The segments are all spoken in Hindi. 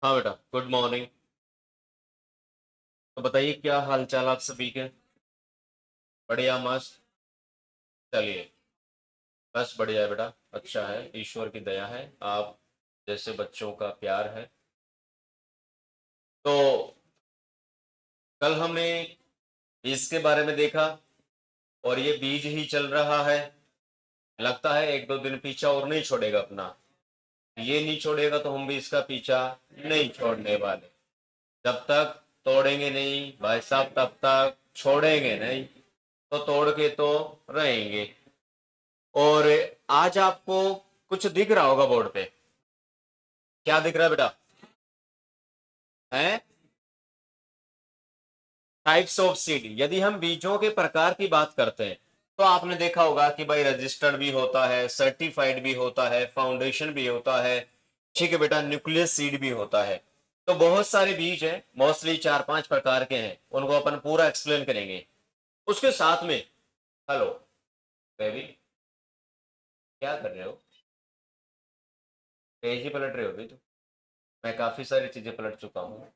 हाँ बेटा, गुड मॉर्निंग। तो बताइए क्या हाल चाल आप सभी के। बढ़िया, मस्त। चलिए, बस बढ़िया है बेटा। अच्छा है, ईश्वर की दया है, आप जैसे बच्चों का प्यार है। तो कल हमने बीज के बारे में देखा, और ये बीज ही चल रहा है। लगता है एक दो दिन पीछा और नहीं छोड़ेगा अपना। ये नहीं छोड़ेगा तो हम भी इसका पीछा नहीं छोड़ने वाले। जब तक तोड़ेंगे नहीं भाई साहब, तब तक छोड़ेंगे नहीं। तो तोड़ के तो रहेंगे। और आज आपको कुछ दिख रहा होगा बोर्ड पे। क्या दिख रहा है बेटा? है टाइप्स ऑफ सीड। यदि हम बीजों के प्रकार की बात करते हैं तो आपने देखा होगा कि भाई रजिस्टर्ड भी होता है, सर्टिफाइड भी होता है, फाउंडेशन भी होता है। ठीक है बेटा, न्यूक्लियस सीड भी होता है। तो बहुत सारे बीज हैं, मोस्टली चार पांच प्रकार के हैं, उनको अपन पूरा एक्सप्लेन करेंगे। उसके साथ में, हेलो बेबी, क्या कर रहे हो? पेज ही पलट रहे हो भी तो। मैं काफी सारी चीजें पलट चुका हूँ,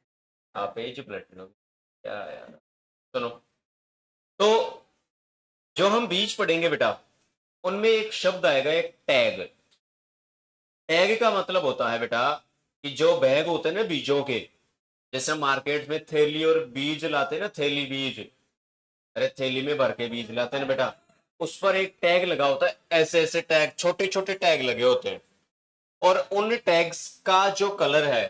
आप पेज ही पलट रहे हो क्या यार। सुनो, तो जो हम बीज पढ़ेंगे बेटा, उनमें एक शब्द आएगा, एक टैग। टैग का मतलब होता है बेटा कि जो बैग होते हैं ना बीजों के, जैसे मार्केट में थैली और बीज लाते हैं ना, थैली बीज, अरे थैली में भर के बीज लाते हैं ना बेटा, उस पर एक टैग लगा होता है। ऐसे ऐसे टैग, छोटे छोटे टैग लगे होते हैं। और उन टैग्स का जो कलर है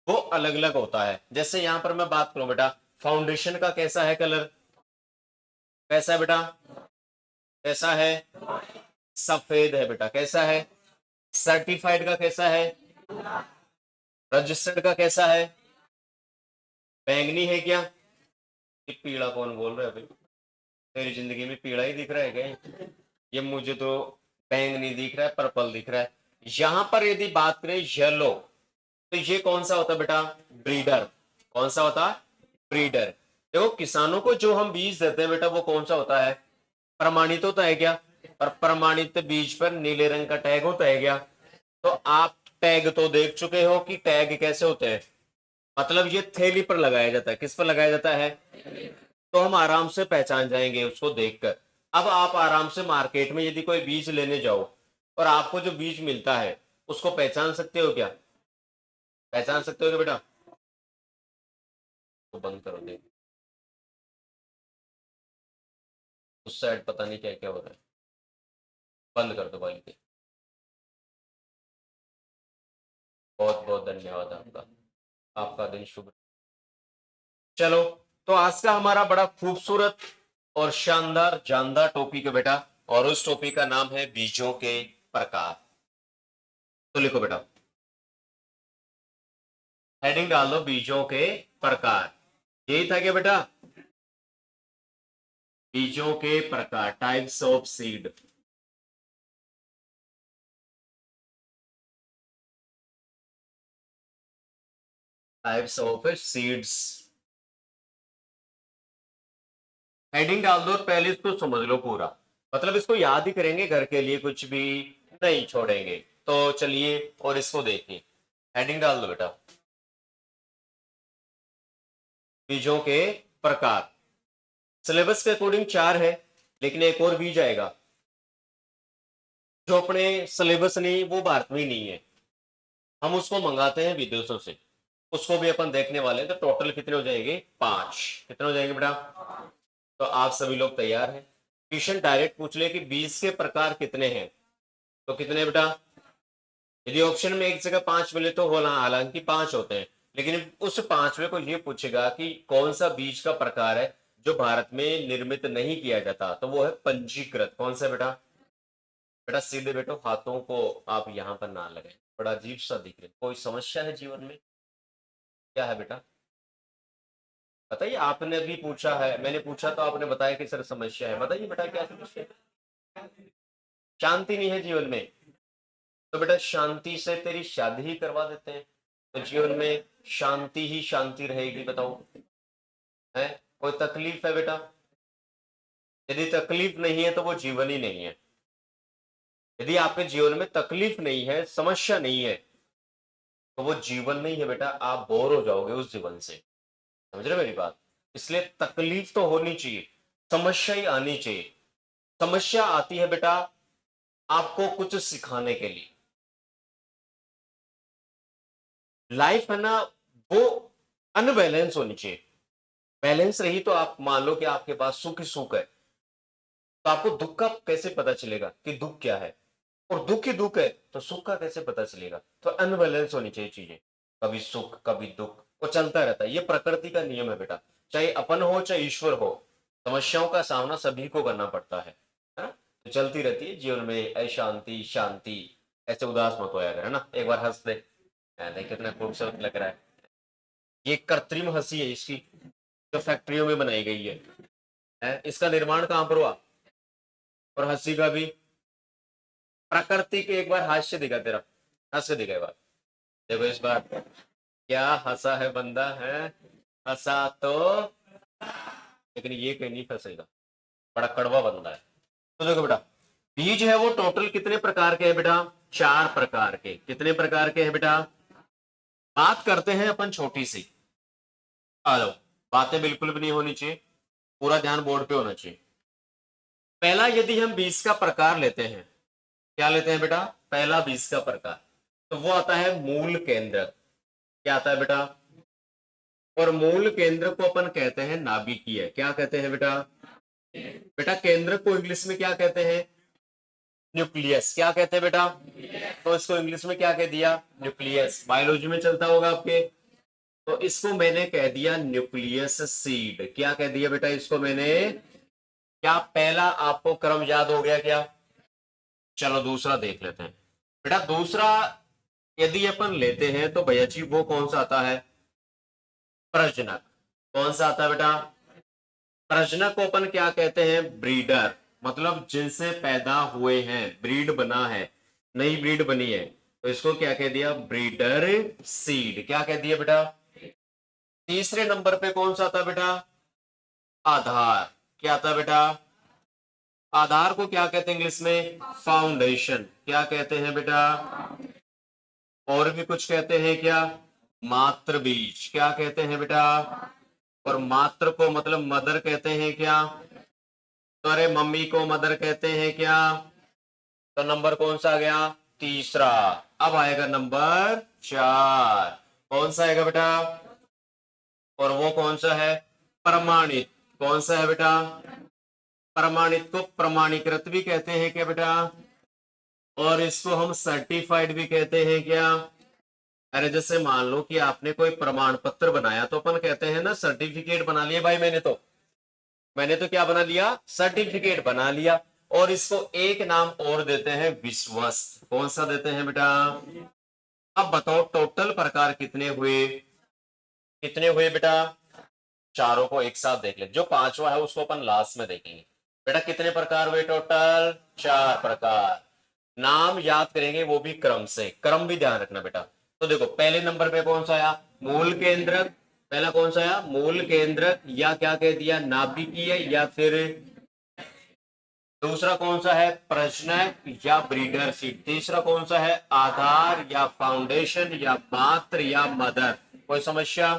वो अलग अलग होता है। जैसे यहां पर मैं बात करूं बेटा, फाउंडेशन का कैसा है कलर? कैसा है बेटा? कैसा है? सफेद है बेटा। कैसा है? सर्टिफाइड का कैसा है? रजिस्टर्ड का कैसा है? बैंगनी है क्या? ये पीला कौन बोल रहा है भाई? तेरी जिंदगी में पीला ही दिख रहा है क्या? ये मुझे तो बैंगनी दिख रहा है, पर्पल दिख रहा है। यहां पर यदि बात करें येलो, तो ये कौन सा होता है बेटा? ब्रीडर। कौन सा होता है? ब्रीडर। देखो, किसानों को जो हम बीज देते हैं बेटा, वो कौन सा होता है? प्रमाणित होता है क्या? और प्रमाणित बीज पर नीले रंग का टैग होता है क्या? तो आप टैग तो देख चुके हो कि टैग कैसे होते हैं। मतलब ये थैली पर लगाया जाता है। किस पर लगाया जाता है? तो हम आराम से पहचान जाएंगे उसको देखकर। अब आप आराम से मार्केट में यदि कोई बीज लेने जाओ, और आपको जो बीज मिलता है उसको पहचान सकते हो क्या? पहचान सकते हो क्या बेटा? तो बंद करो, देख उस साइड पता नहीं क्या क्या हो रहा है। बंद कर दो भाई। बहुत बहुत धन्यवाद आपका। आपका दिन शुभ। चलो, तो आज का हमारा बड़ा खूबसूरत और शानदार जानदार टॉपिक है बेटा, और उस टॉपिक का नाम है बीजों के प्रकार। तो लिखो बेटा, हेडिंग डाल दो बीजों के प्रकार। यही था क्या बेटा? बीजों के प्रकार, types of seed. Types of seeds. Heading डाल दो, पहले इसको समझ लो पूरा। मतलब इसको याद ही करेंगे घर के लिए, कुछ भी नहीं छोड़ेंगे। तो चलिए और इसको देखिए। हेडिंग डाल दो बेटा, बीजों के प्रकार। सिलेबस के अकॉर्डिंग चार है, लेकिन एक और बीज आएगा जो अपने सिलेबस नहीं, वो भारत में ही नहीं है। हम उसको मंगाते हैं विदेशों से। उसको भी अपन देखने वाले हैं। तो टोटल कितने हो जाएंगे? पांच। कितने हो जाएंगे बेटा? तो आप सभी लोग तैयार हैं? क्वेश्चन डायरेक्ट पूछ ले कि बीज के प्रकार कितने हैं, तो कितने बेटा? यदि ऑप्शन में एक जगह पांच मिले तो होला, हालांकि पांच होते हैं, लेकिन उस पांचवें को ये पूछेगा कि कौन सा बीज का प्रकार है जो भारत में निर्मित नहीं किया जाता, तो वो है पंजीकृत। कौन सा बेटा? बेटा सीधे बैठो, हाथों को आप यहाँ पर ना लगाएं। बड़ा अजीब सा दिख रहे, कोई समस्या है जीवन में? क्या है बेटा? बताइए। आपने भी पूछा है, मैंने पूछा तो आपने बताया कि सर समस्या है। बताइए बेटा, क्या समस्या है? शांति नहीं है जीवन में? तो बेटा शांति से तेरी शादी ही करवा देते हैं, तो जीवन में शांति ही शांति रहेगी। बताओ, है कोई तकलीफ है बेटा? यदि तकलीफ नहीं है तो वो जीवन ही नहीं है। यदि आपके जीवन में तकलीफ नहीं है, समस्या नहीं है, तो वो जीवन नहीं है बेटा, आप बोर हो जाओगे उस जीवन से। समझ रहे मेरी बात? इसलिए तकलीफ तो होनी चाहिए, समस्या ही आनी चाहिए। समस्या आती है बेटा आपको कुछ सिखाने के लिए। लाइफ है ना, वो अनबैलेंस होनी चाहिए। बैलेंस रही तो आप मान लो कि आपके पास सुख ही सुख है, तो आपको दुख का कैसे पता चलेगा कि दुख क्या है, और दुख ही दुख है तो सुख का कैसे पता चलेगा? तो अनबैलेंस होनी चाहिए चीजें, कभी सुख कभी दुख, वो चलता रहता है। ये प्रकृति का नियम है बेटा, चाहे अपन हो चाहे ईश्वर हो, समस्याओं का सामना सभी को करना पड़ता है ना? तो चलती रहती है जीवन में अशांति शांति। ऐसे उदास मत होया कर, है ना? एक बार हंस दे, देख कितना खूबसूरत लग रहा है। ये कृत्रिम हंसी है इसकी, जो फैक्ट्रियों में बनाई गई है? इसका निर्माण कहां पर हुआ? और हंसी का भी प्रकृति के। एक बार हास्य दिखा तेरा, हंस के दिखा एक बार, देखो इस बार क्या हंसा है बंदा है, हंसा तो, लेकिन ये कहीं नहीं फंसेगा, बड़ा कड़वा बंदा है। तो देखो बेटा, बीज है वो टोटल कितने प्रकार के हैं बेटा? 4 प्रकार के। कितने प्रकार के हैं बेटा? बात करते हैं अपन छोटी सी, आ जाओ, बातें बिल्कुल भी नहीं होनी चाहिए, पूरा ध्यान बोर्ड पे होना चाहिए। पहला यदि हम बीज का प्रकार लेते हैं, क्या लेते हैं बेटा? पहला बीज का प्रकार, तो वो आता है मूल केंद्र। क्या आता है बेटा? और मूल केंद्र को अपन कहते हैं नाभिकीय। क्या कहते हैं बेटा? बेटा केंद्र को इंग्लिश में क्या कहते हैं? न्यूक्लियस। क्या कहते हैं बेटा? तो इसको इंग्लिश में क्या कह दिया? न्यूक्लियस। बायोलॉजी में चलता होगा आपके, तो इसको मैंने कह दिया न्यूक्लियस सीड। क्या कह दिया बेटा इसको मैंने? क्या पहला आपको क्रम याद हो गया क्या? चलो दूसरा देख लेते हैं बेटा। दूसरा यदि अपन लेते हैं तो भैया जी वो कौन सा आता है? प्रजनक। कौन सा आता है बेटा? प्रजनक को अपन क्या कहते हैं? ब्रीडर। मतलब जिनसे पैदा हुए हैं, ब्रीड बना है, नई ब्रीड बनी है, तो इसको क्या कह दिया? Breeder seed. क्या कह दिया बेटा? तीसरे नंबर पे कौन सा आता बेटा? आधार। क्या आता बेटा? आधार को क्या कहते हैं इंग्लिश में? फाउंडेशन। क्या कहते हैं बेटा? और भी कुछ कहते हैं क्या? मातृ बीज। क्या कहते हैं बेटा? और मातृ को मतलब मदर कहते हैं क्या? तो अरे मम्मी को मदर कहते हैं क्या? तो नंबर कौन सा आ गया? तीसरा। अब आएगा नंबर 4। कौन सा आएगा बेटा? और वो कौन सा है? प्रमाणित। कौन सा है बेटा? प्रमाणित को प्रमाणीकृत भी कहते हैं क्या बेटा? और इसको हम सर्टिफाइड भी कहते हैं क्या? अरे जैसे मान लो कि आपने कोई प्रमाण पत्र बनाया, तो अपन कहते हैं ना सर्टिफिकेट बना लिया भाई, मैंने तो क्या बना लिया? सर्टिफिकेट बना लिया। और इसको एक नाम और देते हैं, विश्वस्त। कौन सा देते हैं बेटा? अब बताओ टोटल प्रकार कितने हुए? कितने हुए बेटा? चारों को एक साथ देख ले, जो पांचवा है उसको अपन लास्ट में देखेंगे। बेटा कितने प्रकार हुए टोटल? 4 प्रकार। नाम याद करेंगे वो भी क्रम से, क्रम भी ध्यान रखना बेटा। तो देखो पहले नंबर पे कौन सा आया? मूल केंद्रक। पहला कौन सा आया? मूल केंद्रक, या क्या कह दिया? नाभिकीय, या फिर दूसरा कौन सा है? प्रजनक या ब्रीडर सीड। तीसरा कौन सा है? आधार या फाउंडेशन या मात्र या मदर। कोई समस्या?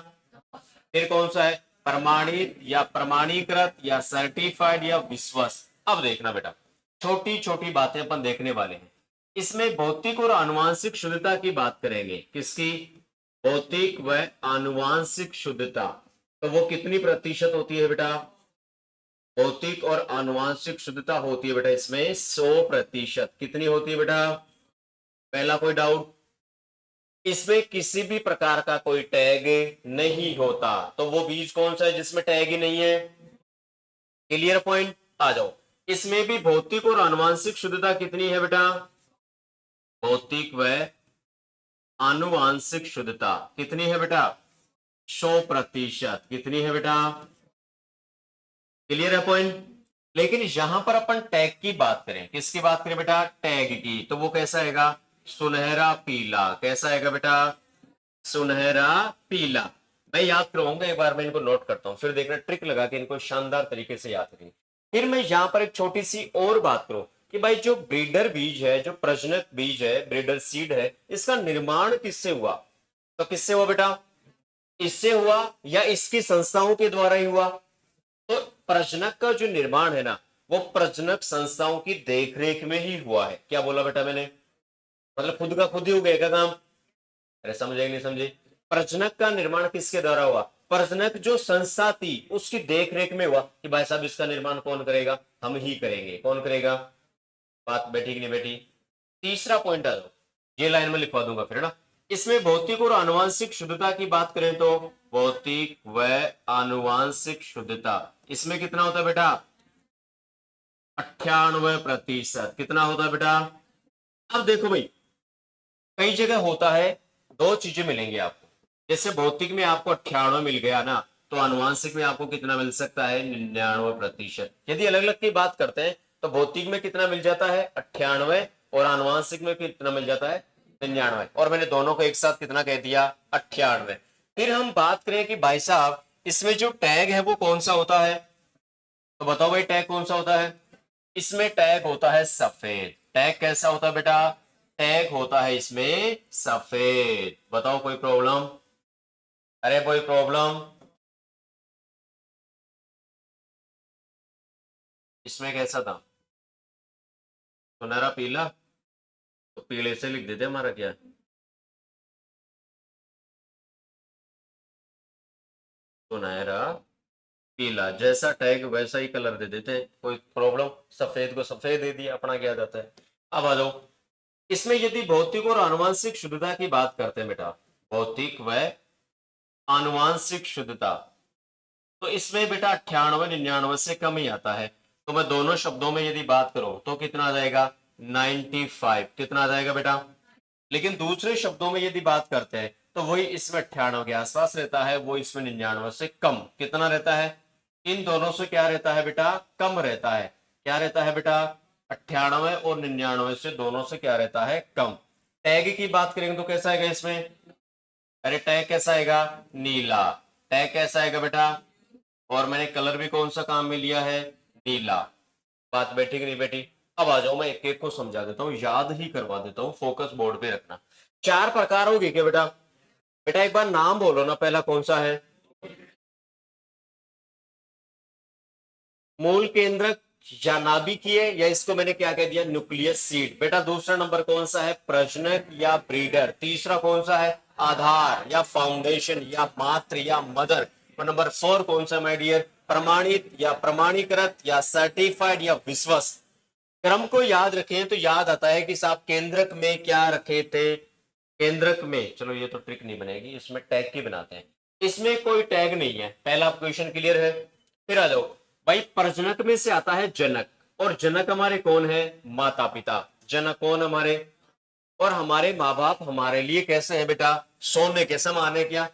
फिर कौन सा है? प्रमाणित या प्रमाणीकृत या सर्टिफाइड या विश्वस्त। अब देखना बेटा, छोटी छोटी बातें अपन देखने वाले हैं। इसमें भौतिक और आनुवांशिक शुद्धता की बात करेंगे। किसकी? भौतिक व आनुवांशिक शुद्धता। तो वो कितनी प्रतिशत होती है बेटा? भौतिक और आनुवांशिक शुद्धता होती है बेटा इसमें 100%। कितनी होती है बेटा? पहला कोई डाउट? इसमें किसी भी प्रकार का कोई टैग नहीं होता, तो वो बीज कौन सा है जिसमें टैग ही नहीं है? Clear point? आ जाओ। इसमें भी भौतिक और आनुवांशिक शुद्धता कितनी है बेटा? भौतिक व आनुवांशिक शुद्धता कितनी है बेटा? 100%। कितनी है बेटा? क्लियर है पॉइंट? लेकिन यहां पर अपन टैग की बात करें, किसकी बात करें बेटा? टैग की। तो वो कैसा आएगा? सुनहरा पीला। कैसा आएगा बेटा? सुनहरा पीला। मैं याद करवाऊंगा, एक बार मैं इनको नोट करता हूं, फिर देखना ट्रिक लगा के इनको शानदार तरीके से याद करेंगे। फिर मैं यहां पर एक छोटी सी और बात करूं कि भाई जो ब्रीडर बीज है, जो प्रजनक बीज है, ब्रीडर सीड है, इसका निर्माण किससे हुआ? तो किससे हुआ बेटा, इससे हुआ या इसकी संस्थाओं के द्वारा ही हुआ। तो प्रजनक का जो निर्माण है ना, वो प्रजनक संस्थाओं की देखरेख में ही हुआ है। क्या बोला बेटा मैंने, मतलब खुद का खुद ही हो गया क्या काम। अरे समझे नहीं समझे, प्रजनक का निर्माण किसके द्वारा हुआ, प्रजनक जो संस्था थी उसकी देखरेख में हुआ कि भाई साहब इसका निर्माण कौन करेगा, हम ही करेंगे। कौन करेगा, बात बैठी कि नहीं बैठी। तीसरा पॉइंट आ जाओ, ये लाइन में लिखवा दूंगा फिर ना। इसमें भौतिक और आनुवांशिक शुद्धता की बात करें तो भौतिक व आनुवांशिक शुद्धता, इसमें कितना होता है बेटा, 98%। कितना होता है बेटा। अब देखो भाई, कई जगह होता है, दो चीजें मिलेंगी आपको। जैसे भौतिक में आपको 98 मिल गया ना, तो आनुवांशिक में आपको कितना मिल सकता है, 99%। यदि अलग अलग की बात करते हैं तो भौतिक में कितना मिल जाता है, 98, और आनुवांशिक में कितना मिल जाता है, 99। और मैंने दोनों को एक साथ कितना कह दिया, 98। फिर हम बात करें कि भाई साहब इसमें जो टैग है वो कौन सा होता है, तो बताओ भाई टैग कौन सा होता है। इसमें टैग होता है सफेद। टैग कैसा होता है बेटा, टैग होता है इसमें सफेद। बताओ कोई प्रॉब्लम, अरे कोई प्रॉब्लम। इसमें कैसा था, सुनहरा पीला, तो पीले से लिख देते हमारा क्या, सुनहरा पीला। जैसा टैग वैसा ही कलर दे देते हैं, कोई प्रॉब्लम। सफेद को सफेद दे दिया, अपना क्या जाता है। अब आ जाओ, इसमें यदि भौतिक और आनुवांशिक शुद्धता की बात करते हैं बेटा, भौतिक व आनुवांशिक शुद्धता, तो इसमें बेटा 98 99 से कम ही आता है। तो मैं दोनों शब्दों में यदि बात करूं तो कितना आ जाएगा, 95। कितना आ जाएगा बेटा। लेकिन दूसरे शब्दों में यदि बात करते हैं तो वही इसमें 98 के आसपास रहता है, वो इसमें 99 से कम। कितना रहता है, इन दोनों से क्या रहता है बेटा, कम रहता है। क्या रहता है बेटा, 98 और 99 से दोनों से क्या रहता है, कम। टैग की बात करेंगे तो कैसा आएगा इसमें, अरे टैग कैसा आएगा, नीला। टैग कैसा आएगा बेटा, और मैंने कलर भी कौन सा काम में लिया है, नीला। बात बैठी कि नहीं बैठी। अब आ जाओ, मैं एक एक को समझा देता हूँ, याद ही करवा देता हूँ, फोकस बोर्ड पे रखना। चार प्रकार होगी क्या बेटा, बेटा एक बार नाम बोलो ना, पहला कौन सा है, मूल केंद्रक या नाभिकीय, या इसको मैंने क्या कह दिया, न्यूक्लियस सीड। बेटा दूसरा नंबर कौन सा है, प्रजनक या ब्रीडर। तीसरा कौन सा है, आधार या फाउंडेशन या मात्र या मदर। और नंबर 4 कौन सा माय डियर, प्रमाणित या प्रमाणीकृत या सर्टिफाइड या विश्वस्त। क्रम को याद रखें तो याद आता है कि साहब केंद्रक में क्या रखे थे, केंद्रक में, चलो ये तो ट्रिक नहीं बनेगी, इसमें टैग की बनाते हैं। इसमें कोई टैग नहीं है, पहला क्वेश्चन क्लियर है। फिर आ जाओ भाई, प्रजनक में से आता है जनक, और जनक हमारे कौन है, माता पिता। जनक कौन हमारे, और हमारे माँ बाप हमारे लिए कैसे हैं बेटा, सोने के समान है क्या।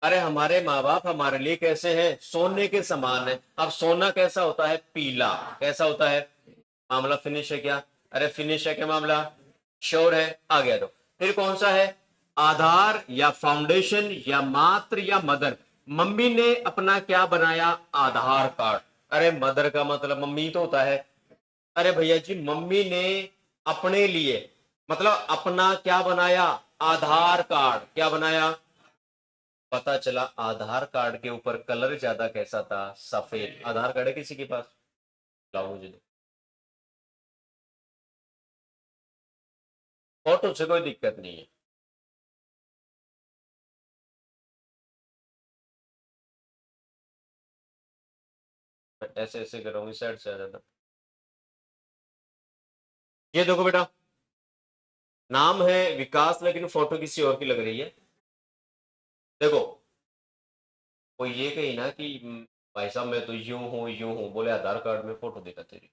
अरे हमारे माँ बाप हमारे लिए कैसे हैं, सोने के समान है। अब सोना कैसा होता है, पीला। कैसा होता है, मामला फिनिश है क्या, अरे फिनिश है क्या मामला, श्योर है, आ गया। तो फिर कौन सा है, आधार या फाउंडेशन या मात्र या मदर। मम्मी ने अपना क्या बनाया, आधार कार्ड। अरे मदर का मतलब मम्मी तो होता है। अरे भैया जी, मम्मी ने अपने लिए, मतलब अपना क्या बनाया, आधार कार्ड। क्या बनाया, पता चला आधार कार्ड के ऊपर कलर ज्यादा कैसा था, सफेद। आधार कार्ड है किसी के पास, लाओ मुझे दो। फोटो से कोई दिक्कत नहीं है। मैं ऐसे ऐसे करूंगी, साइड से आ जाता। ये देखो बेटा, नाम है विकास लेकिन फोटो किसी और की लग रही है। देखो, वो ये कही ना कि भाई साहब मैं तो यूं हूं, बोले आधार कार्ड में फोटो देखा तेरी,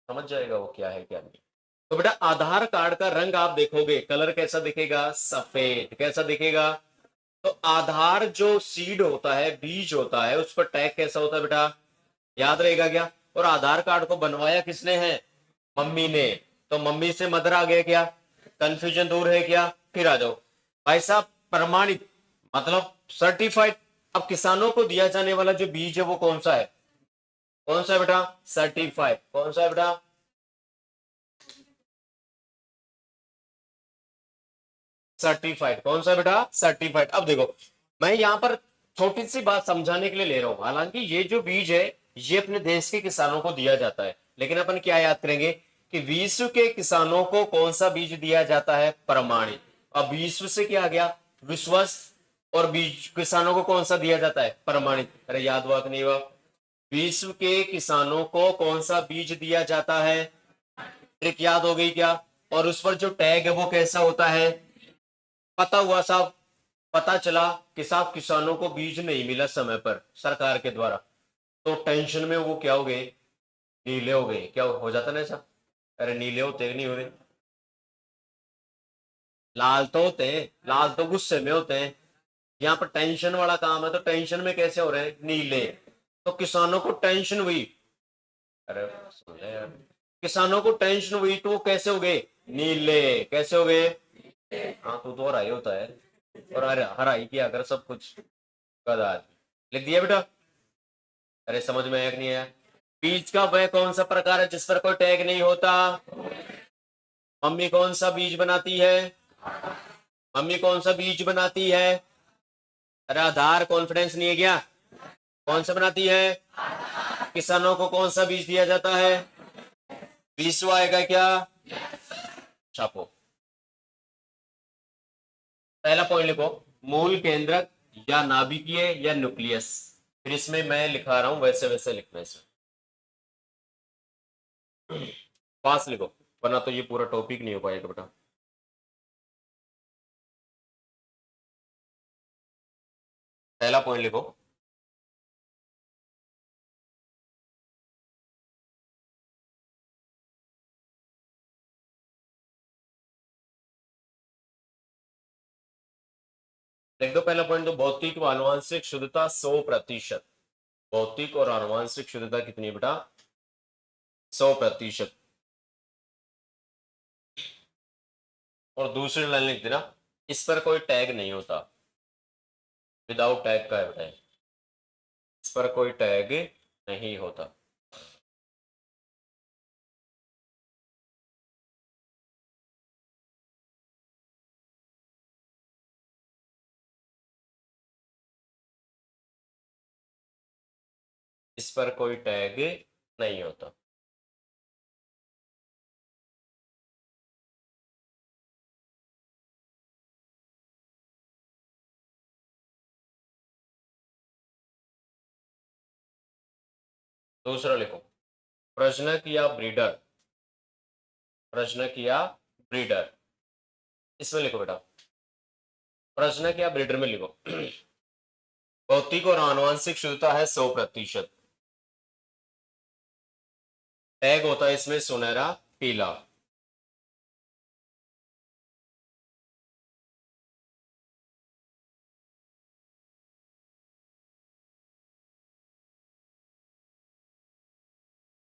समझ जाएगा वो क्या है क्या नहीं। तो बेटा आधार कार्ड का रंग आप देखोगे, कलर कैसा दिखेगा, सफेद। कैसा दिखेगा, तो आधार जो सीड होता है, बीज होता है, उस पर टैग कैसा होता है बेटा, याद रहेगा क्या। और आधार कार्ड को बनवाया किसने है, मम्मी ने। तो मम्मी से मदर आ गया क्या, कंफ्यूजन दूर है क्या। फिर आ जाओ भाई साहब, प्रमाणित मतलब सर्टिफाइड। अब किसानों को दिया जाने वाला जो बीज है वो कौन सा है, कौन सा है बेटा, सर्टिफाइड। कौन सा है बेटा, सर्टिफाइड। कौन सा बेटा? सर्टिफाइड। अब देखो मैं यहां पर छोटी सी बात समझाने के लिए ले रहा हूं, हालांकि ये जो बीज है ये अपने देश के किसानों को दिया जाता है, लेकिन अपन क्या याद करेंगे कि विश्व के किसानों को कौन सा बीज दिया जाता है? प्रमाणित। अब विश्व से क्या आ गया? विश्वस्त। और बीज किसानों को कौन सा दिया जाता है? प्रमाणित। अरे याद हुआ कि नहीं हुआ? विश्व के किसानों को कौन सा बीज दिया जाता है? ट्रिक याद हो गई क्या? और उस पर जो टैग है वो कैसा होता है? पता हुआ साहब? पता चला कि साहब किसानों को बीज नहीं मिला समय पर सरकार के द्वारा, तो टेंशन में वो क्या हो गए? नीले हो गए। क्या हो जाता ना ऐसा? अरे नीले होते नहीं हुए? लाल तो होते हैं, लाल तो गुस्से में होते हैं। यहाँ पर टेंशन वाला काम है, तो टेंशन में कैसे हो रहे हैं? नीले। तो किसानों को टेंशन हुई। अरे सुन ले यार, किसानों को टेंशन हुई तो वो कैसे हो गए? नीले। कैसे हो गए? हाँ तू तो हरा ही होता है, और हरा हरा ही किया कर सब कुछ। गधा आदमी। लिख दिया बेटा? अरे समझ में आया कि नहीं आया? बीज का वह कौन सा प्रकार है जिस पर कोई टैग नहीं होता? मम्मी कौन सा बीज बनाती है? मम्मी कौन सा बीज बनाती है? अरे आधार कॉन्फिडेंस नहीं है क्या? कौन सा बनाती है? किसानों को कौन सा बीज दिया जाता है? विश्व आएगा क्या? छापो। पहला पॉइंट लिखो, मूल केंद्रक या नाभिकीय या न्यूक्लियस। फिर इसमें मैं लिखा रहा हूं वैसे वैसे लिखना है इसमें। पास लिखो, वरना तो ये पूरा टॉपिक नहीं हो पाएगा बेटा। पहला पॉइंट लिखो, लिख दो पहला पॉइंट। तो भौतिक व आनुवंशिक शुद्धता 100%। भौतिक और आनुवंशिक शुद्धता कितनी है बेटा? 100%। और दूसरी लाइन लिख देना, इस पर कोई टैग नहीं होता। विदाउट टैग का है बेटा, इस पर कोई टैग नहीं होता। इस पर कोई टैग नहीं होता। दूसरा लिखो, प्रजनक या ब्रीडर। प्रजनक या ब्रीडर, इसमें लिखो बेटा। प्रजनक या ब्रीडर में लिखो। भौतिक और आनुवंशिक शुद्धता है 100%। टैग होता है इसमें सुनहरा पीला।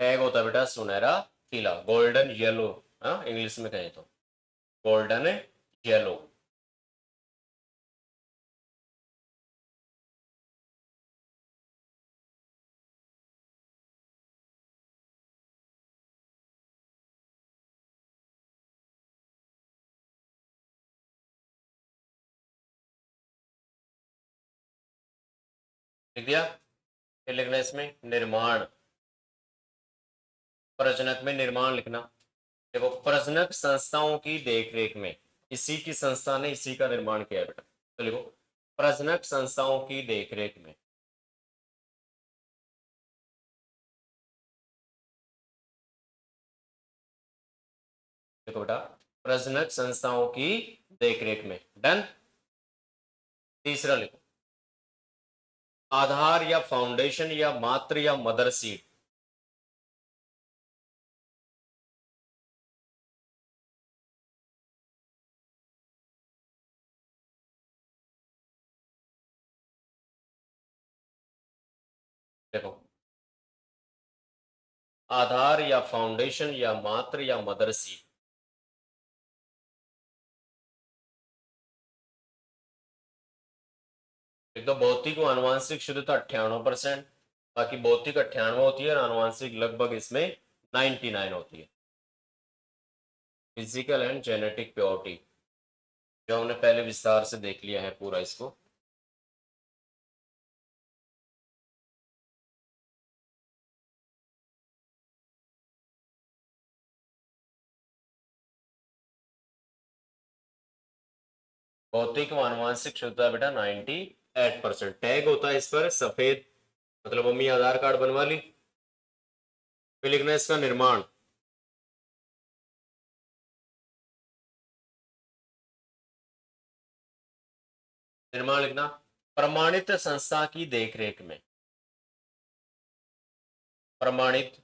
टैग होता है बेटा सुनहरा पीला, गोल्डन येलो। हाँ इंग्लिश में कहें तो गोल्डन येलो। लिख दिया? फिर लिखना इसमें निर्माण। प्रजनक में निर्माण लिखना। देखो प्रजनक संस्थाओं की देखरेख में, इसी की संस्था ने इसी का निर्माण किया है बेटा, तो लिखो प्रजनक संस्थाओं की देखरेख में। देखो बेटा, प्रजनक संस्थाओं की देखरेख में। डन। तीसरा लिखो, आधार या फाउंडेशन या मात्र या मदर सीड। देखो आधार या फाउंडेशन या मात्र या मदर सीड। एक तो भौतिक व आनुवांशिक शुद्धता 98%, बाकी भौतिक 98 होती है और आनुवांशिक लगभग इसमें 99 होती है। Physical and genetic purity. जो हमने पहले विस्तार से देख लिया है पूरा इसको। भौतिक व आनुवांशिक शुद्धता बेटा 98%। टैग होता है इस पर सफेद, मतलब मम्मी आधार कार्ड बनवा ली। फिर लिखना है इसका निर्माण, निर्माण लिखना प्रमाणित संस्था की देखरेख में, प्रमाणित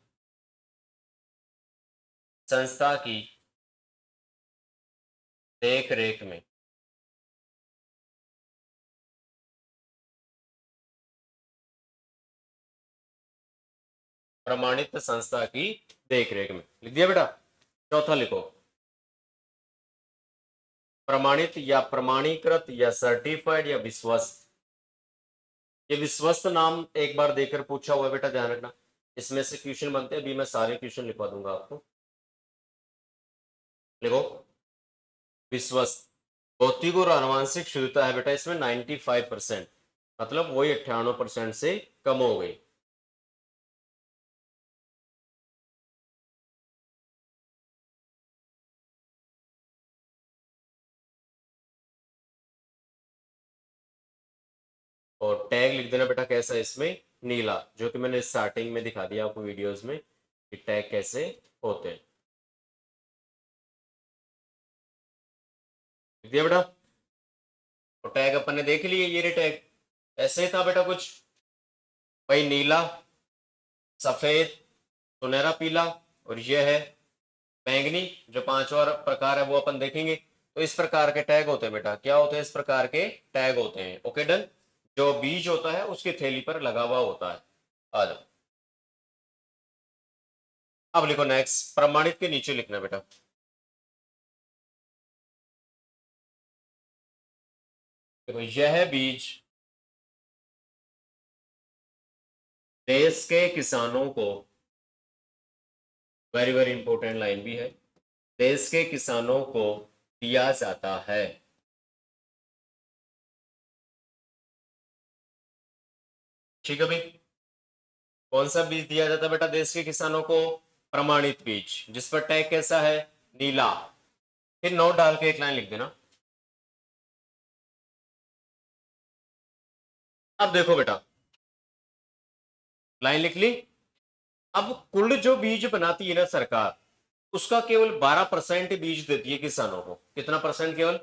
संस्था की देख रेख में। प्रमाणित संस्था की देख रेख में लिख दिया बेटा। चौथा लिखो, प्रमाणित या प्रमाणीकृत या सर्टिफाइड या विश्वस्त। ये विश्वस्त नाम एक बार देकर पूछा हुआ है बेटा, ध्यान रखना। इसमें से क्वेश्चन बनते हैं, अभी मैं सारे क्वेश्चन लिखवा दूंगा आपको। लिखो विश्वस्त। भौतिक और आनुवांशिक शुद्धता है बेटा इसमें 95%, मतलब वही 98% से कम हो गई। और टैग लिख देना बेटा कैसा है इसमें, नीला, जो कि मैंने स्टार्टिंग में दिखा दिया आपको वीडियोस में कि टैग कैसे होते हैं। लिख दिया बेटा। और टैग अपन ने देख लिए, ये रे टैग ऐसे ही था बेटा कुछ, भाई नीला, सफेद, सुनहरा पीला, और यह है बैंगनी। जो पांचवा प्रकार है वो अपन देखेंगे। तो इस प्रकार के टैग होते हैं बेटा, क्या होते हैं, इस प्रकार के टैग होते हैं। Okay done. जो बीज होता है उसकी थैली पर लगा हुआ होता है। आ जाओ, अब लिखो नेक्स्ट, प्रमाणित के नीचे लिखना बेटा। देखो यह बीज देश के किसानों को, वेरी वेरी इंपॉर्टेंट लाइन भी है, देश के किसानों को दिया जाता है। ठीक है भाई। कौन सा बीज दिया जाता है बेटा देश के किसानों को, प्रमाणित बीज, जिस पर टैग कैसा है, नीला। फिर नोट डाल के एक लाइन लिख देना। अब देखो बेटा, लाइन लिख ली। अब कुल जो बीज बनाती है ना सरकार, उसका केवल 12% बीज देती है किसानों को। कितना परसेंट केवल।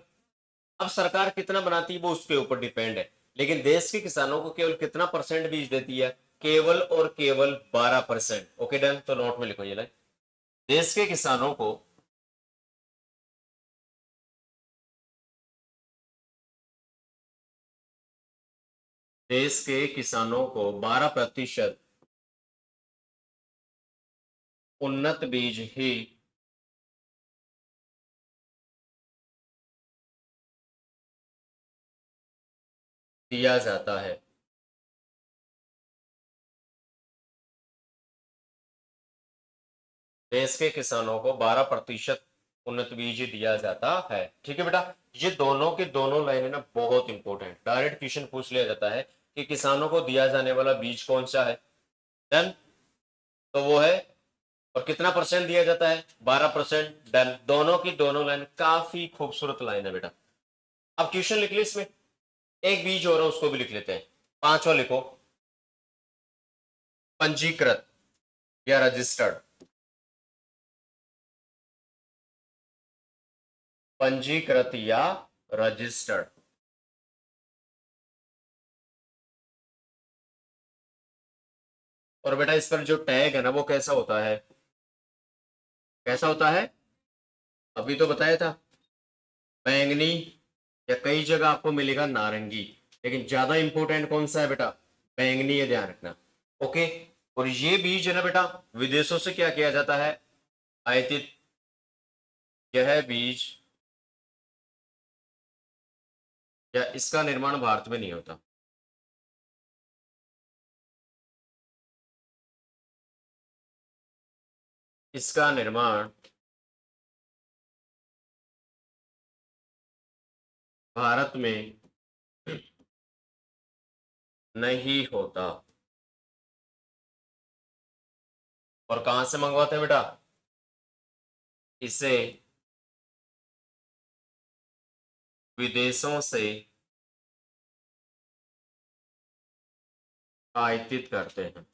अब सरकार कितना बनाती है वो उसके ऊपर डिपेंड है, लेकिन देश के किसानों को केवल कितना परसेंट बीज देती है, केवल और केवल 12%। ओके डन, तो नोट में लिखो ये लाइन, देश के किसानों को देश के किसानों को 12% उन्नत बीज ही दिया जाता है। देश के किसानों को 12% उन्नत बीज दिया जाता है। ठीक है बेटा। ये दोनों के दोनों लाइन है ना बहुत इंपॉर्टेंट, डायरेक्ट क्वेश्चन पूछ लिया जाता है कि किसानों को दिया जाने वाला बीज कौन सा है। डन, तो वो है, और कितना परसेंट दिया जाता है, 12%। डन, दोनों की दोनों लाइन काफी खूबसूरत लाइन है बेटा। अब क्वेश्चन लिख ली इसमें, एक बीज हो रहा है उसको भी लिख लेते हैं। पांचवा लिखो, पंजीकृत या रजिस्टर्ड। पंजीकृत या रजिस्टर्ड। और बेटा इस पर जो टैग है ना वो कैसा होता है, कैसा होता है, अभी तो बताया था, बैंगनी, या कई जगह आपको मिलेगा नारंगी, लेकिन ज्यादा इंपॉर्टेंट कौन सा है बेटा, बैंगनी है, ध्यान रखना। ओके। और ये बीज है ना बेटा, विदेशों से क्या किया जाता है, आयातित। यह बीज या इसका निर्माण भारत में नहीं होता। इसका निर्माण भारत में नहीं होता। और कहां से मंगवाते हैं बेटा? इसे विदेशों से आयातित करते हैं,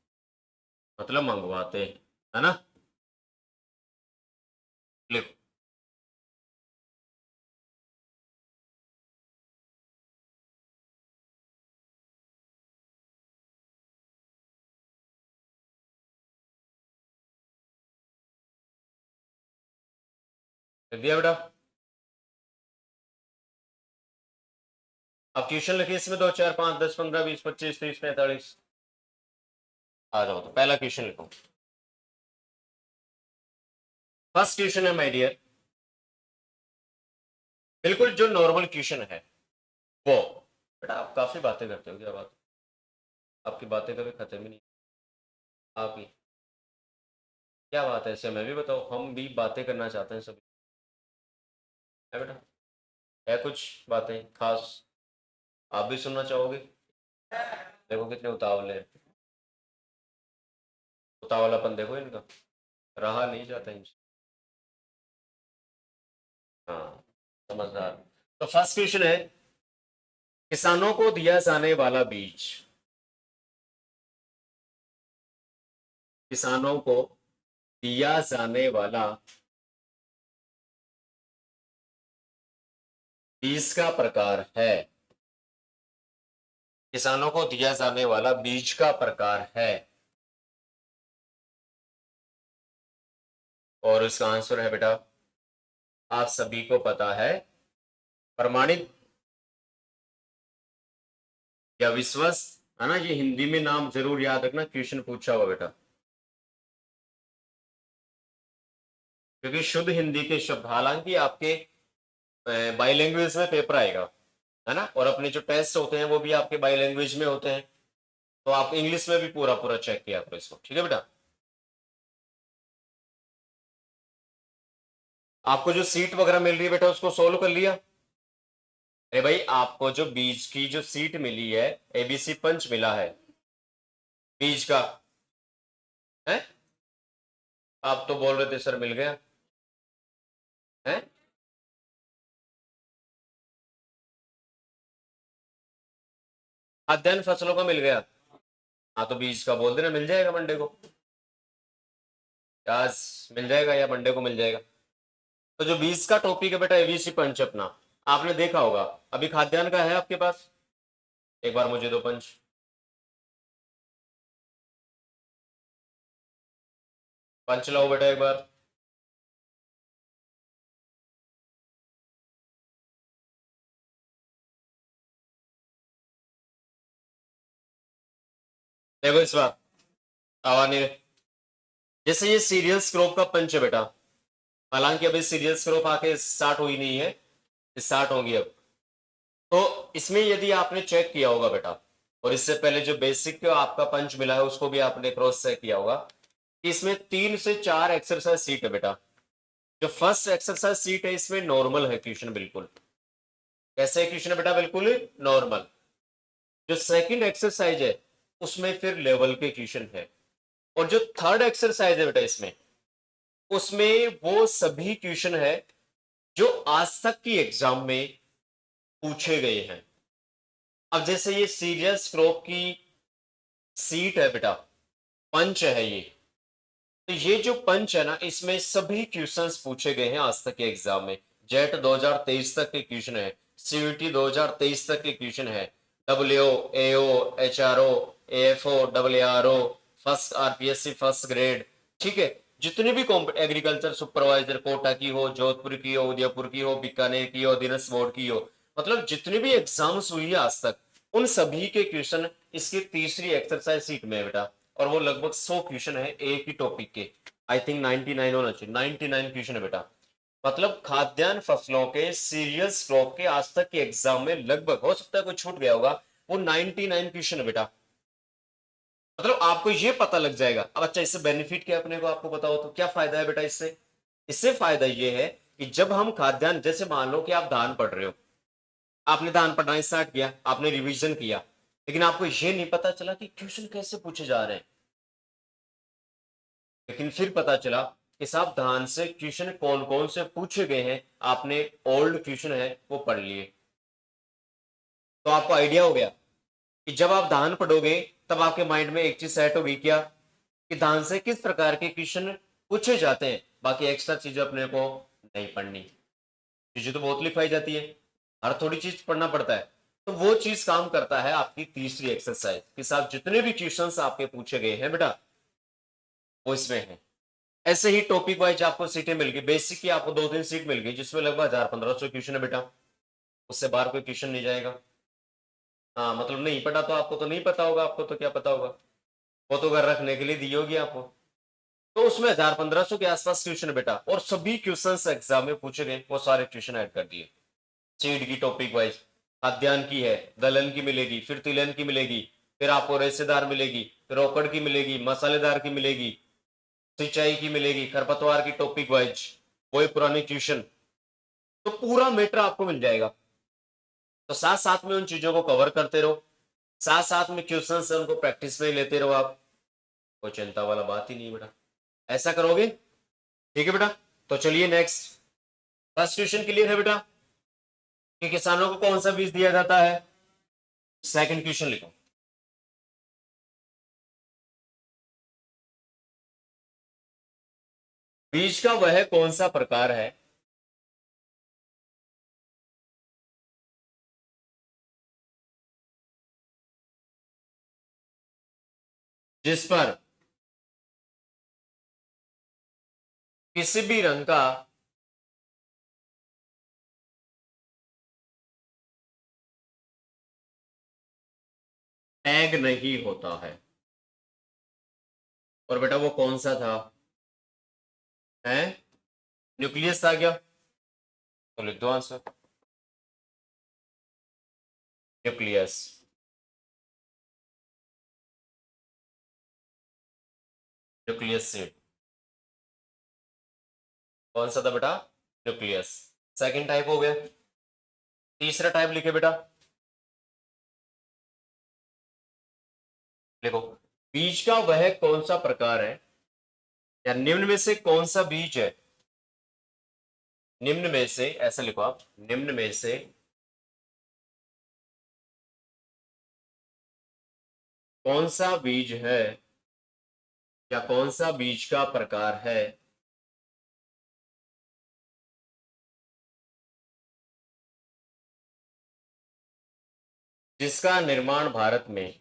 मतलब मंगवाते हैं, है ना? लिखो। लिख दिया बेटा? अब क्वेश्चन लिखिए इसमें, 2 4 5 10 15 20 25 30 45। आ जाओ, तो पहला क्वेश्चन लिखो। फर्स्ट क्वेश्चन है माय डियर, बिल्कुल जो नॉर्मल क्वेश्चन है वो। बेटा आप काफी बातें करते हो, क्या बात? आपकी बातें कभी खत्म ही नहीं। आपकी क्या बात है, ऐसे मैं भी बताओ, हम भी बातें करना चाहते हैं सभी, है बेटा? है कुछ बातें खास आप भी सुनना चाहोगे? देखो कितने उतावले हैं, उतावलापन देखो इनका, रहा नहीं जाता इनसे। हाँ, समझदार। तो फर्स्ट क्वेश्चन है, किसानों को दिया जाने वाला बीज, किसानों को दिया जाने वाला बीज का प्रकार है, किसानों को दिया जाने वाला बीज का प्रकार है। और उसका आंसर है बेटा, आप सभी को पता है, प्रमाणित या विश्वस्त, है ना? ये हिंदी में नाम जरूर याद रखना, क्वेश्चन पूछा हुआ बेटा, क्योंकि शुद्ध हिंदी के शब्द, हालांकि आपके बाई लैंग्वेज में पेपर आएगा, है ना? और अपने जो टेस्ट होते हैं वो भी आपके बाई लैंग्वेज में होते हैं, तो आप इंग्लिश में भी पूरा पूरा चेक किया करो इसको, ठीक है बेटा? आपको जो सीट वगैरह मिल रही है बेटा, उसको सोल्व कर लिया? अरे भाई, आपको जो बीज की जो सीट मिली है, एबीसी पंच मिला है बीज का, है? आप तो बोल रहे थे सर मिल गया है। खाद्यान्न फसलों का मिल गया। हाँ, तो बीज का बोल देना, मिल जाएगा मंडे को, आज मिल जाएगा या मंडे को मिल जाएगा। तो जो बीज का टॉपिक है बेटा, एबीसी पंच अपना, आपने देखा होगा। अभी खाद्यान्न का है आपके पास? एक बार मुझे दो पंच। पंच लाओ बेटा एक बार। देखो इस बार आवा नहीं रहे। जैसे ये सीरियल्स क्रॉप का पंच है बेटा, हालांकि अभी सीरियल्स क्रॉप आके स्टार्ट हुई नहीं है, स्टार्ट होगी अब। तो इसमें यदि आपने चेक किया होगा बेटा, और इससे पहले जो बेसिक आपका पंच मिला है उसको भी आपने क्रॉस चेक किया होगा, कि इसमें 3 से 4 एक्सरसाइज सीट है बेटा। जो फर्स्ट एक्सरसाइज सीट है इसमें नॉर्मल है क्वेश्चन, बिल्कुल कैसे क्वेश्चन है बेटा, बिल्कुल नॉर्मल। जो सेकंड एक्सरसाइज है उसमें फिर लेवल के क्वेश्चन है, और जो थर्ड एक्सरसाइज है बेटा इसमें, उसमें वो सभी क्वेश्चन है जो आज तक की एग्जाम में पूछे गए हैं। अब जैसे ये सीरियस क्रॉप की सीट है बेटा, पंच है ये, तो ये जो पंच है ना, इसमें सभी क्वेश्चंस पूछे गए हैं आज तक के एग्जाम में। जेट 2023 तक के क्वेश्चन है, सीयूटी 2023 तक के क्वेश्चन है, W AO HRO AFO WRO first RPSC first grade, ठीक है? जितनी भी एग्रीकल्चर सुपरवाइजर कोटा की हो, जोधपुर की हो, उदयपुर की हो, बीकानेर की हो, दिनस बोर्ड की हो, मतलब जितनी भी एग्जाम्स हुई है आज तक, उन सभी के क्वेश्चन इसकी तीसरी एक्सरसाइज सीट में है बेटा। और वो लगभग 100 क्वेश्चन है एक ही टॉपिक के। आई थिंक 99 होना चाहिए, 99 क्वेश्चन है बेटा। मतलब खाद्यान्न फसलों के सीरियस क्रॉप के आज तक के एग्जाम में लगभग, हो सकता है कोई छूट गया होगा, वो 99 क्वेश्चन है बेटा। मतलब आपको ये पता लग जाएगा। अब अच्छा, इससे बेनिफिट क्या अपने को आपको बताओ, तो क्या फायदा है बेटा इससे? इससे फायदा ये है कि जब हम खाद्यान्न, जैसे मान लो कि आप धान पढ़ रहे हो, आपने ध्यान पढ़ना स्टार्ट किया, आपने रिवीजन किया, लेकिन आपको ये नहीं पता चला कि क्वेश्चन कैसे पूछे जा रहे हैं। लेकिन फिर पता चला कि साहब ध्यान से क्वेश्चन कौन कौन से पूछे गए हैं, आपने ओल्ड क्वेश्चन है वो पढ़ लिए, तो आपको आइडिया हो गया कि जब आप ध्यान पढ़ोगे तब आपके माइंड में एक चीज सेट होगी क्या, कि ध्यान से किस प्रकार के क्वेश्चन पूछे जाते हैं, बाकी एक्स्ट्रा चीजें अपने को नहीं पढ़नी। चीजें तो बहुत लिखाई जाती है, हर थोड़ी चीज पढ़ना पड़ता है। तो वो चीज काम करता है आपकी तीसरी एक्सरसाइज कि साहब जितने भी क्वेश्चंस आपके पूछे गए हैं बेटा वो इसमें है। ऐसे ही टॉपिक वाइज आपको सीटें मिल गई, बेसिक की आपको 2-3 सीट मिल गई जिसमें लगभग 1000-1500 क्वेश्चन है बेटा, उससे बाहर कोई क्वेश्चन नहीं जाएगा। हाँ मतलब नहीं पढ़ा तो आपको तो नहीं पता होगा, आपको तो क्या पता होगा, वो तो घर रखने के लिए दी होगी आपको। तो उसमें 1000-1500 के आसपास क्वेश्चन है बेटा, और सभी क्वेश्चन एग्जाम में पूछे गए वो सारे क्वेश्चन ऐड कर दिए। सीड की टॉपिक वाइज खाद्यान्न की है, दलहन की मिलेगी, फिर तिलहन की मिलेगी, फिर आपको रेशेदार मिलेगी, फिर रोकड़ की मिलेगी, मसालेदार की मिलेगी, सिंचाई की मिलेगी, खरपतवार की टॉपिक वाइज वही पुरानी ट्यूशन, तो पूरा मैटर आपको मिल जाएगा। तो साथ साथ में उन चीजों को कवर करते रहो, साथ साथ में क्वेश्चन से उनको प्रैक्टिस में लेते रहो आप, कोई चिंता वाला बात ही नहीं बेटा, ऐसा करोगे ठीक है बेटा। तो चलिए नेक्स्ट, फर्स्ट क्वेश्चन क्लियर है बेटा कि किसानों को कौन सा बीज दिया जाता है। सेकंड क्वेश्चन लिखो, बीज का वह कौन सा प्रकार है जिस पर किसी भी रंग का टैग नहीं होता है, और बेटा वो कौन सा था, है न्यूक्लियस था क्या, तो लिख दो आंसर न्यूक्लियस। न्यूक्लियस सीड कौन सा था बेटा, न्यूक्लियस। सेकंड टाइप हो गया, तीसरा टाइप लिखे बेटा, देखो बीज का वह कौन सा प्रकार है, या निम्न में से कौन सा बीज है, निम्न में से ऐसा लिखो आप, निम्न में से कौन सा बीज है, या कौन सा बीज का प्रकार है जिसका निर्माण भारत में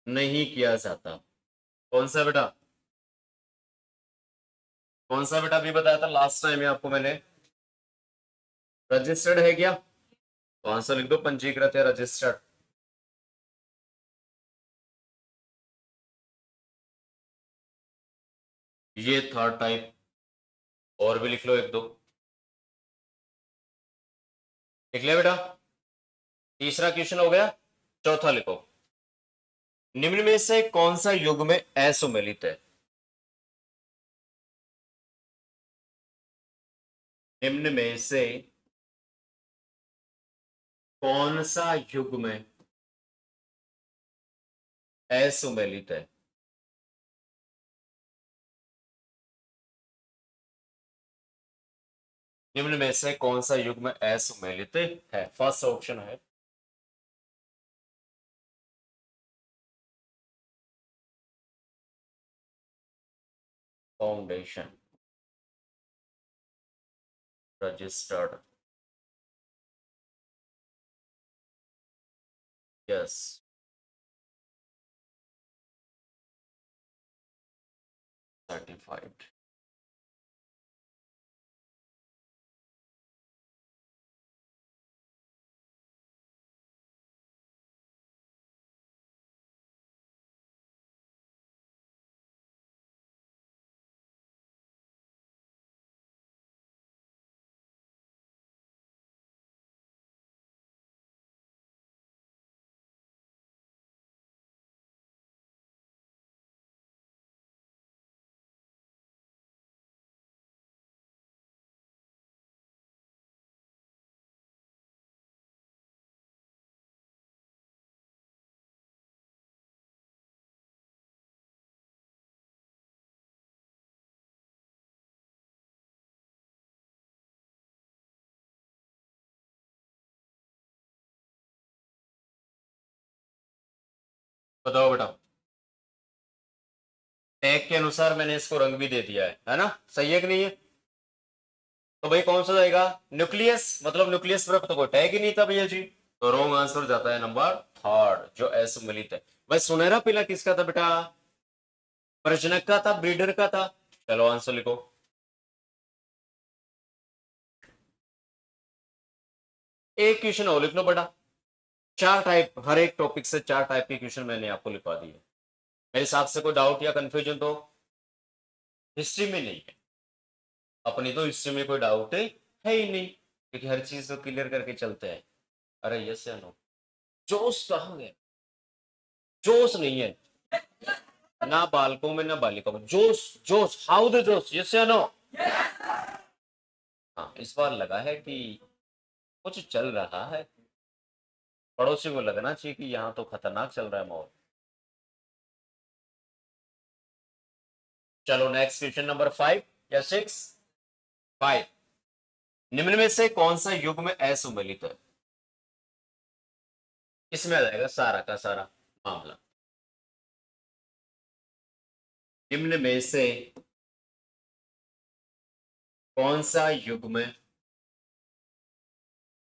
नहीं किया जाता। कौन सा बेटा, कौन सा बेटा भी बताया था लास्ट टाइम में आपको मैंने, रजिस्टर्ड है क्या, तो आंसर लिख दो पंजीकृत या रजिस्टर्ड। ये थर्ड टाइप, और भी लिख लो एक दो, लिख लिया बेटा, तीसरा क्वेश्चन हो गया। चौथा लिखो, निम्न में से कौन सा युग में असुमेलित है, निम्न में से कौन सा युग में असुमेलित है, निम्न में से कौन सा युग में असुमेलित है, फर्स्ट ऑप्शन है फाउंडेशन, रजिस्टर्ड, यस, सर्टिफाइड। बताओ बेटा, टैग के अनुसार मैंने इसको रंग भी दे दिया है ना, सही है कि नहीं है? तो भाई कौन सा जाएगा? न्यूक्लियस, मतलब न्यूक्लियस पर तो कोई टैग ही नहीं था भैया जी, तो रॉन्ग आंसर जाता है नंबर थर्ड, जो असम्मिलित है। भाई सुनहरा पीला किसका था बेटा? प्रजनक का था, ब्रीडर का था। चलो आंसर लिखो। एक क्वेश्चन और लिख लो बेटा। चार टाइप, हर एक टॉपिक से चार टाइप के क्वेश्चन मैंने आपको लिखवा दिए। मेरे हिसाब से कोई डाउट या कंफ्यूजन तो हिस्ट्री में नहीं है। अपनी तो हिस्ट्री में कोई डाउट है ही नहीं, क्योंकि हर चीज तो क्लियर करके चलते हैं। अरे यस या नो? जोश कहाँ गया? जोश नहीं है ना बालकों में ना बालिकाओं में, जोश जोश, हाउ द जोश, यस या नो? हाँ, इस बार लगा है कि कुछ चल रहा है। पड़ोसी को लगना चाहिए कि यहाँ तो खतरनाक चल रहा है माहौल। चलो नेक्स्ट क्वेश्चन नंबर 5 या 6? 5। निम्न में से कौन सा युग में असुमेलित है? इसमें आ जाएगा सारा का सारा मामला। निम्न में से कौन सा युग में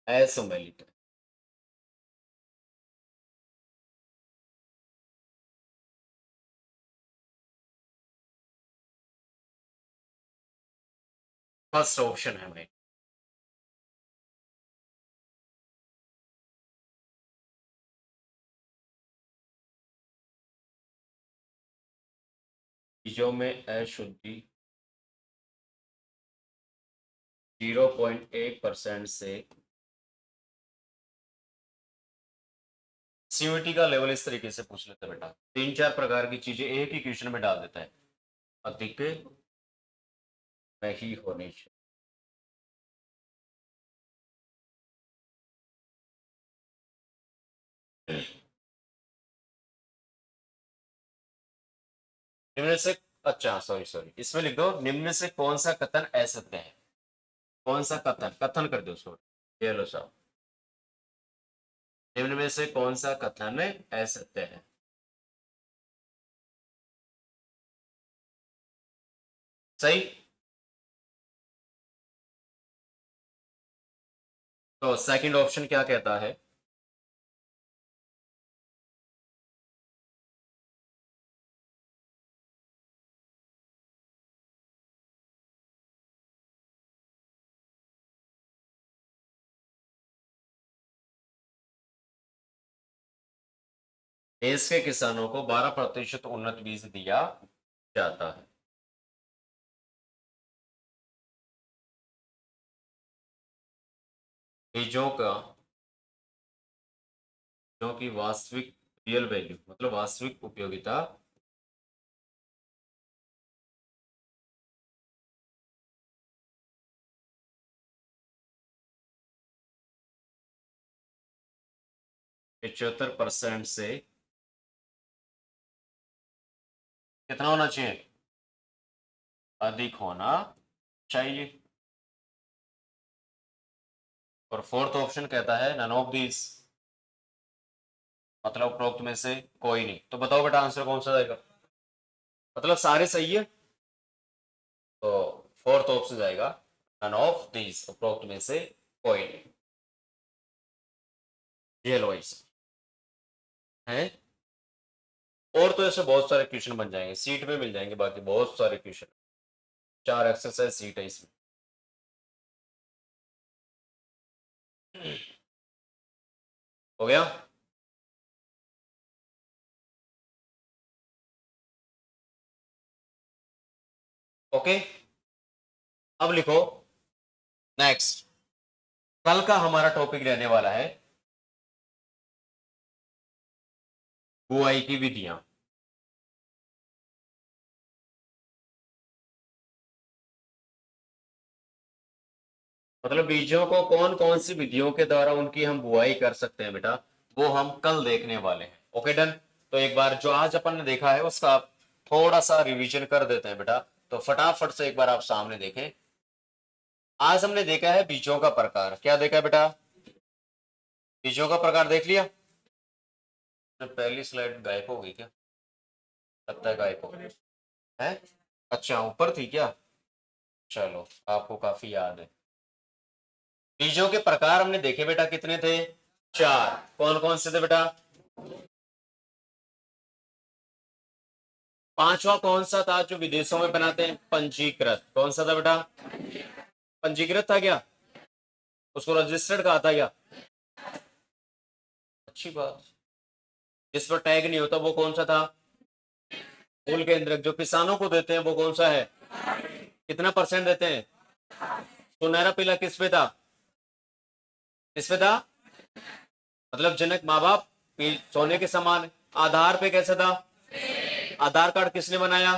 असुमेलित है? फर्स्ट ऑप्शन है भाई। बीजों में अशुद्धि 0.1% से। सीयूईटी का लेवल इस तरीके से पूछ लेते हैं बेटा, तीन चार प्रकार की चीजें एक ही क्वेश्चन में डाल देता है। अधिक नहीं होनी चाहिए। निम्न से, अच्छा सॉरी सॉरी, इसमें लिख दो निम्न से कौन सा कथन असत्य है। कौन सा कथन, कथन कर दो उसको। ये लो साहब, निम्न में से कौन सा कथन असत्य है? सही। तो सेकंड ऑप्शन क्या कहता है? देश के किसानों को 12% उन्नत बीज दिया जाता है। बीजों का जो कि वास्तविक रियल वैल्यू, मतलब वास्तविक उपयोगिता 75% से कितना होना चाहिए? अधिक होना चाहिए। और फोर्थ ऑप्शन कहता है नन ऑफ दिस, मतलब उपरोक्त में से कोई नहीं। तो बताओ बेटा आंसर कौन सा जाएगा? मतलब सारे सही है, तो फोर्थ ऑप्शन जाएगा नन ऑफ दिस, उपरोक्त में से कोई नहीं। ये लो ऐसे है। और तो ऐसे बहुत सारे क्वेश्चन बन जाएंगे, सीट में मिल जाएंगे बाकी बहुत सारे क्वेश्चन। चार एक्सरसाइज सीट है इसमें। हो गया? ओके, अब लिखो नेक्स्ट। कल का हमारा टॉपिक रहने वाला है बुआई की विधियां। मतलब बीजों को कौन कौन सी विधियों के द्वारा उनकी हम बुआई कर सकते हैं बेटा, वो हम कल देखने वाले हैं। Okay done. तो एक बार जो आज अपन ने देखा है उसका आप थोड़ा सा रिवीजन कर देते हैं बेटा। तो फटाफट से एक बार आप सामने देखें। आज हमने देखा है बीजों का प्रकार, क्या देखा है बेटा? बीजों का प्रकार देख लिया। पहली स्लाइड गायब हो गई क्या? लगता है गायब हो गई है। अच्छा ऊपर थी क्या? चलो आपको काफी याद है। बीजों के प्रकार हमने देखे बेटा कितने थे? 4। कौन कौन से थे बेटा? पांचवा कौन सा था जो विदेशों में बनाते हैं? पंजीकृत। कौन सा था बेटा? पंजीकृत था क्या? उसको रजिस्टर्ड कहा था क्या? अच्छी बात। जिस पर टैग नहीं होता वो कौन सा था? मूल केंद्रक। जो किसानों को देते हैं वो कौन सा है? कितना परसेंट देते हैं? सुनहरा पीला किस पे था? किस पे था? मतलब जनक माँ बाप सोने के समान है। आधार पे कैसा था? आधार कार्ड किसने बनाया?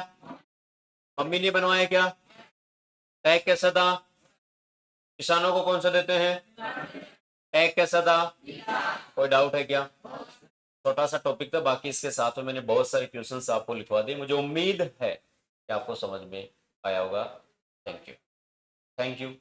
मम्मी ने बनवाया क्या? टैग कैसा था? किसानों को कौन सा देते हैं? टैग कैसा था? कोई डाउट है क्या? छोटा सा टॉपिक था, बाकी इसके साथ में मैंने बहुत सारे क्वेश्चंस आपको लिखवा दिए। मुझे उम्मीद है कि आपको समझ में आया होगा। Thank you. Thank you.